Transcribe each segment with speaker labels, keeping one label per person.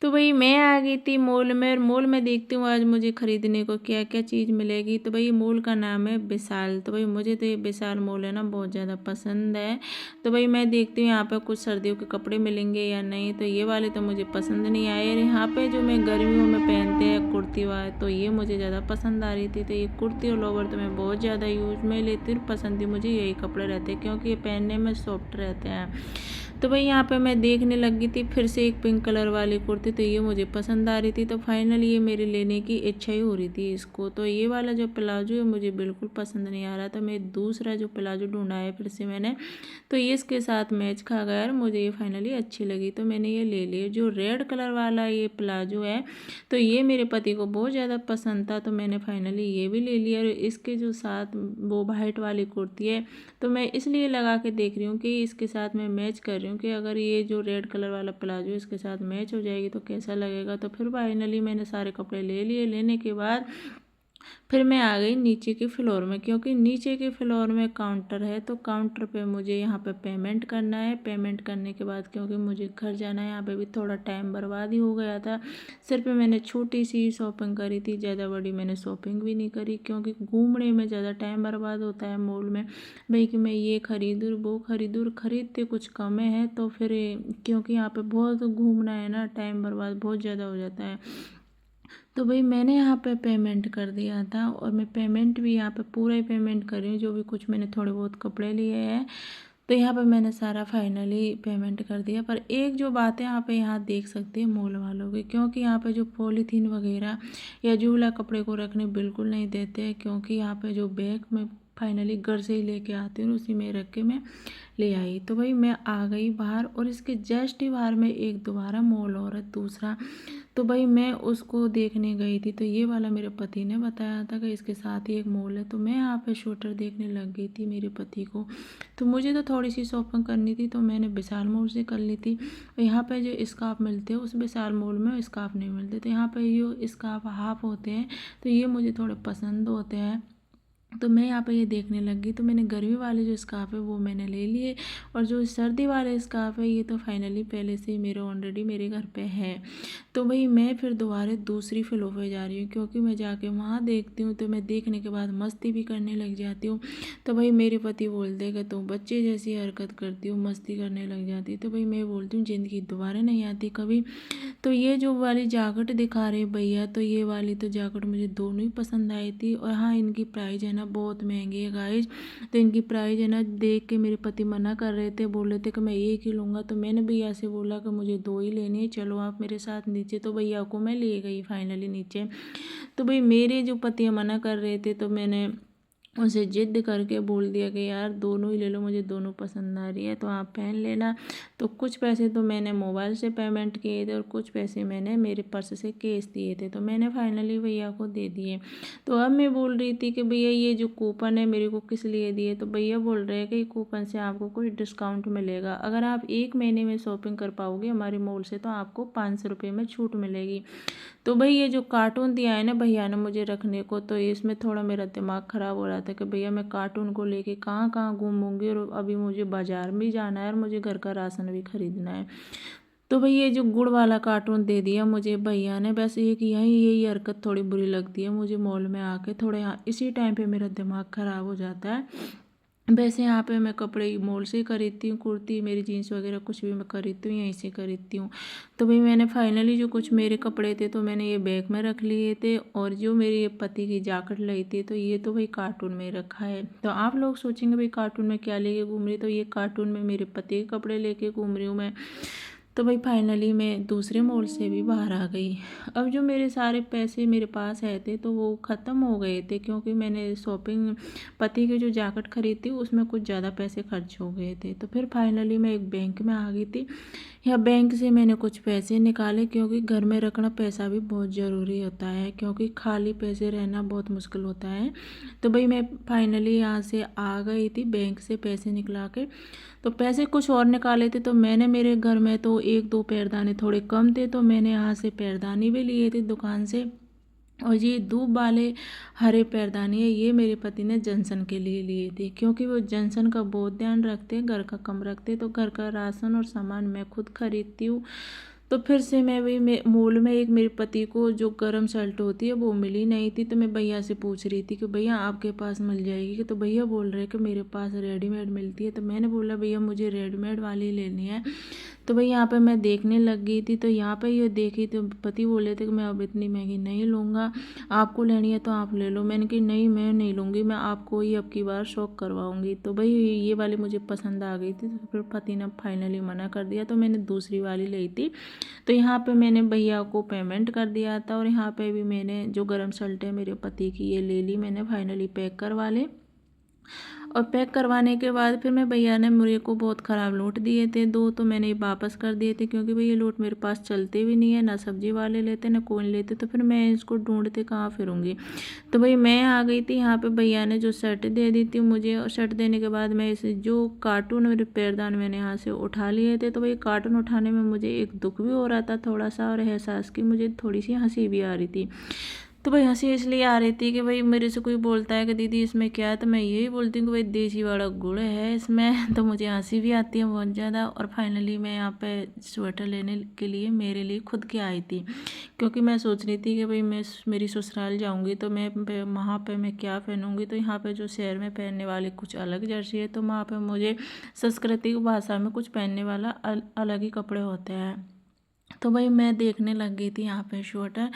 Speaker 1: तो वही मैं आ गई थी मॉल में, और मॉल में देखती हूँ आज मुझे ख़रीदने को क्या क्या चीज़ मिलेगी। तो भाई मॉल का नाम है विशाल। तो भाई मुझे तो ये विशाल मॉल है ना बहुत ज़्यादा पसंद है। तो भाई मैं देखती हूँ यहाँ पर कुछ सर्दियों के कपड़े मिलेंगे या नहीं। तो ये वाले तो मुझे पसंद नहीं आए। और यहाँ पे जो मैं गर्मियों में पहनते हैं कुर्ती वाले, तो ये मुझे ज़्यादा पसंद आ रही थी। तो ये कुर्ती और लोवर तो मैं बहुत ज़्यादा यूज़ में लेती हूँ। पसंद ही मुझे यही कपड़े रहते हैं क्योंकि ये पहनने में सॉफ्ट रहते हैं। तो भाई यहाँ पे मैं देखने लगी थी फिर से एक पिंक कलर वाली कुर्ती। तो ये मुझे पसंद आ रही थी। तो फाइनली ये मेरे लेने की इच्छा ही हो रही थी इसको। तो ये वाला जो प्लाजो है मुझे बिल्कुल पसंद नहीं आ रहा था। मैं दूसरा जो प्लाजो ढूंढा है फिर से मैंने, तो ये इसके साथ मैच खा गया और मुझे ये फाइनली अच्छी लगी। तो मैंने ये ले ली। जो रेड कलर वाला ये प्लाजो है तो ये मेरे पति को बहुत ज़्यादा पसंद था। तो मैंने फाइनली ये भी ले लिया। और इसके जो साथ वो वाइट वाली कुर्ती है तो मैं इसलिए लगा के देख रही हूँ कि इसके साथ मैं मैच कर रही हूँ कि अगर ये जो रेड कलर वाला प्लाजो इसके साथ मैच हो जाएगी तो कैसा लगेगा। तो फिर फाइनली मैंने सारे कपड़े ले लिए। लेने के बाद फिर मैं आ गई नीचे के फ्लोर में, क्योंकि नीचे के फ्लोर में काउंटर है। तो काउंटर पे मुझे यहाँ पे पेमेंट करना है। पेमेंट करने के बाद क्योंकि मुझे घर जाना है, यहाँ पे भी थोड़ा टाइम बर्बाद ही हो गया था। सिर्फ मैंने छोटी सी शॉपिंग करी थी, ज़्यादा बड़ी मैंने शॉपिंग भी नहीं करी क्योंकि घूमने में ज़्यादा टाइम बर्बाद होता है मॉल में। भाई कि मैं ये खरीदूँ वो खरीदूँ, खरीदते कुछ कम है। तो फिर क्योंकि यहाँ पे बहुत घूमना है ना, टाइम बर्बाद बहुत ज़्यादा हो जाता है। तो भाई मैंने यहाँ पे पेमेंट कर दिया था और मैं पेमेंट भी यहाँ पे पूरा ही पेमेंट कर रही हूँ। जो भी कुछ मैंने थोड़े बहुत कपड़े लिए हैं तो यहाँ पे मैंने सारा फाइनली पेमेंट कर दिया। पर एक जो बात है यहाँ पे यहाँ देख सकते हैं मॉल वालों की, क्योंकि यहाँ पे जो पॉलीथीन वगैरह या झूला कपड़े को रखने बिल्कुल नहीं देते हैं। क्योंकि यहाँ पे जो बैग में फाइनली घर से ही लेके आती हूँ उसी में रख के मैं ले आई। तो भाई मैं आ गई बाहर और इसके जस्ट ही बाहर में एक दोबारा मॉल और है दूसरा। तो भाई मैं उसको देखने गई थी। तो ये वाला मेरे पति ने बताया था कि इसके साथ ही एक मॉल है। तो मैं यहाँ पे स्वेटर देखने लग गई थी मेरे पति को। तो मुझे तो थोड़ी सी शॉपिंग करनी थी तो मैंने विशाल मॉल से कर ली थी। और यहाँ पे जो स्कार्फ मिलते हैं उस विशाल मॉल में स्कार्फ नहीं मिलते। तो यहाँ पे ये स्कार्फ हाफ होते हैं तो ये मुझे थोड़े पसंद होते हैं। तो मैं यहाँ पे ये देखने लगी। तो मैंने गर्मी वाले जो स्कार्फ है वो मैंने ले लिए। और जो सर्दी वाले स्कार्फ है ये तो फाइनली पहले से ही मेरे ऑलरेडी मेरे घर पे है। तो भाई मैं फिर दोबारा दूसरी फ्लोर पे जा रही हूँ क्योंकि मैं जाके वहाँ देखती हूँ तो मैं देखने के बाद मस्ती भी करने लग जाती हूँ। तो भाई मेरे पति बोलते कि तुम बच्चे जैसी हरकत करती हो, मस्ती करने लग जाती। तो भाई मैं बोलती हूँ ज़िंदगी दोबारा नहीं आती कभी। तो ये जो वाली जैकेट दिखा रहे भैया, तो ये वाली तो जैकेट मुझे दोनों ही पसंद आई थी। और हाँ इनकी प्राइस है ना बहुत महंगी है गाइज। तो इनकी प्राइस है ना देख के मेरे पति मना कर रहे थे, बोल रहे थे कि मैं एक ही लूँगा। तो मैंने भैया से बोला कि मुझे दो ही लेनी है, चलो आप मेरे साथ नीचे। तो भैया को मैं ले गई फाइनली नीचे। तो भाई मेरे जो पति मना कर रहे थे तो मैंने उसे जिद करके बोल दिया कि यार दोनों ही ले लो, मुझे दोनों पसंद आ रही है तो आप पहन लेना। तो कुछ पैसे तो मैंने मोबाइल से पेमेंट किए थे और कुछ पैसे मैंने मेरे पर्स से कैश दिए थे। तो मैंने फाइनली भैया को दे दिए। तो अब मैं बोल रही थी कि भैया ये जो कूपन है मेरे को किस लिए दिए। तो भैया बोल रहे हैं कि कूपन से आपको कुछ डिस्काउंट मिलेगा। अगर आप 1 महीने में शॉपिंग कर पाओगे हमारे मॉल से तो आपको 500 रुपये में छूट मिलेगी। तो भाई ये जो कार्टून दिया है ना भैया ने मुझे रखने को, तो इसमें थोड़ा मेरा दिमाग ख़राब हो रहा था कि भैया मैं कार्टून को लेके कहाँ कहाँ घूमूंगी और अभी मुझे बाज़ार भी जाना है और मुझे घर का राशन भी खरीदना है। तो भाई ये जो गुड़ वाला कार्टून दे दिया मुझे भैया ने। बस एक यही हरकत थोड़ी बुरी लगती है मुझे मॉल में आके। थोड़े यहाँ इसी टाइम पे मेरा दिमाग ख़राब हो जाता है। वैसे यहाँ पे मैं कपड़े मॉल से ही खरीदती हूँ, कुर्ती मेरी जीन्स वगैरह कुछ भी मैं खरीदती हूँ यहीं से खरीदती हूँ। तो भाई मैंने फाइनली जो कुछ मेरे कपड़े थे तो मैंने ये बैग में रख लिए थे। और जो मेरी ये पति की जैकेट लाई थी तो ये तो भाई कार्टून में रखा है। तो आप लोग सोचेंगे भाई कार्टून में क्या लेके घूम रही, तो ये कार्टून में मेरे पति के कपड़े लेके घूम रही हूँ मैं। तो भाई फाइनली मैं दूसरे मॉल से भी बाहर आ गई। अब जो मेरे सारे पैसे मेरे पास है थे तो वो ख़त्म हो गए थे क्योंकि मैंने शॉपिंग पति की जो जैकेट खरीदी थी उसमें कुछ ज़्यादा पैसे खर्च हो गए थे। तो फिर फाइनली मैं एक बैंक में आ गई थी। या बैंक से मैंने कुछ पैसे निकाले क्योंकि घर में रखना पैसा भी बहुत ज़रूरी होता है, क्योंकि खाली पैसे रहना बहुत मुश्किल होता है। तो भाई मैं फाइनली यहाँ से आ गई थी बैंक से पैसे निकला के। तो पैसे कुछ और निकाले थे तो मैंने मेरे घर में तो एक दो पैरदाने थोड़े कम थे तो मैंने यहाँ से पैरदानी भी लिए थे दुकान से। और ये धूप वाले हरे पैरदानी है ये मेरे पति ने जॉनसन के लिए लिए थे, क्योंकि वो जॉनसन का बहुत ध्यान रखते हैं, घर का कम रखते। तो घर का राशन और सामान मैं खुद खरीदती हूँ। तो फिर से मैं वही मॉल में एक मेरे पति को जो गर्म शर्ट होती है वो मिली नहीं थी। तो मैं भैया से पूछ रही थी कि भैया आपके पास मिल जाएगी कि, तो भैया बोल रहे कि मेरे पास रेडीमेड मिलती है। तो मैंने बोला भैया मुझे रेडीमेड वाली लेनी है। तो भाई यहाँ पे मैं देखने लग गई थी। तो यहाँ पे ये देखी तो पति बोले थे कि मैं अब इतनी महंगी नहीं लूँगा, आपको लेनी है तो आप ले लो। मैंने कही नहीं मैं नहीं लूँगी, मैं आपको ही अब की बार शौक करवाऊँगी। तो भाई ये वाली मुझे पसंद आ गई थी। तो फिर पति ने फाइनली मना कर दिया, तो मैंने दूसरी वाली ली थी। तो यहाँ पे मैंने भैया को पेमेंट कर दिया था, और यहाँ पे भी मैंने जो गर्म शर्ट है मेरे पति की ये ले ली, मैंने फाइनली पैक करवा ले। और पैक करवाने के बाद फिर मैं भैया ने मेरे को बहुत ख़राब लूट दिए थे दो, तो मैंने वापस कर दिए थे, क्योंकि भैया लूट मेरे पास चलते भी नहीं है, ना सब्जी वाले लेते ना कौन लेते। तो फिर मैं इसको ढूंढते कहाँ फिरूँगी। तो भाई मैं आ गई थी यहाँ पे, भैया ने जो शर्ट दे दी थी मुझे, और शर्ट देने के बाद मैं इसे जो कार्टून और पैरदान मैंने यहाँ से उठा लिए थे। तो भाई कार्टून उठाने में मुझे एक दुख भी हो रहा था थोड़ा सा, और एहसास की मुझे थोड़ी सी हंसी भी आ रही थी। तो भाई हंसी इसलिए आ रही थी कि भाई मेरे से कोई बोलता है कि दीदी इसमें क्या है, तो मैं यही बोलती हूँ कि भाई देसी वाला गुड़ है इसमें। तो मुझे हंसी भी आती है बहुत ज़्यादा। और फाइनली मैं यहाँ पे स्वेटर लेने के लिए मेरे लिए खुद के आई थी, क्योंकि मैं सोच रही थी कि भाई मैं मेरी ससुराल जाऊँगी तो मैं वहाँ पे मैं क्या पहनूँगी। तो यहाँ पे जो शहर में पहनने वाले कुछ अलग जर्सी है, तो वहाँ पे मुझे सांस्कृतिक भाषा में कुछ पहनने वाला अलग ही कपड़े होते हैं। तो भाई मैं देखने लग गई थी यहाँ पे स्वेटर।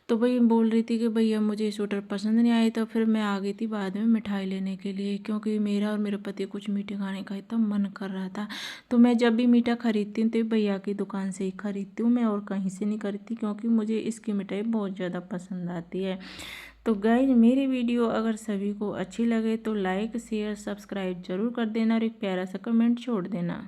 Speaker 1: तो भाई बोल रही थी कि भैया मुझे स्वेटर पसंद नहीं आई। तो फिर मैं आ गई थी बाद में मिठाई लेने के लिए, क्योंकि मेरा और मेरे पति कुछ मीठे खाने का इतना मन कर रहा था। तो मैं जब भी मीठा खरीदती हूँ तो भैया की दुकान से ही खरीदती हूँ, मैं और कहीं से नहीं खरीदती, क्योंकि मुझे इसकी मिठाई बहुत ज़्यादा पसंद आती है। तो गाइज मेरी वीडियो अगर सभी को अच्छी लगे तो लाइक शेयर सब्सक्राइब जरूर कर देना, और एक प्यारा सा कमेंट छोड़ देना।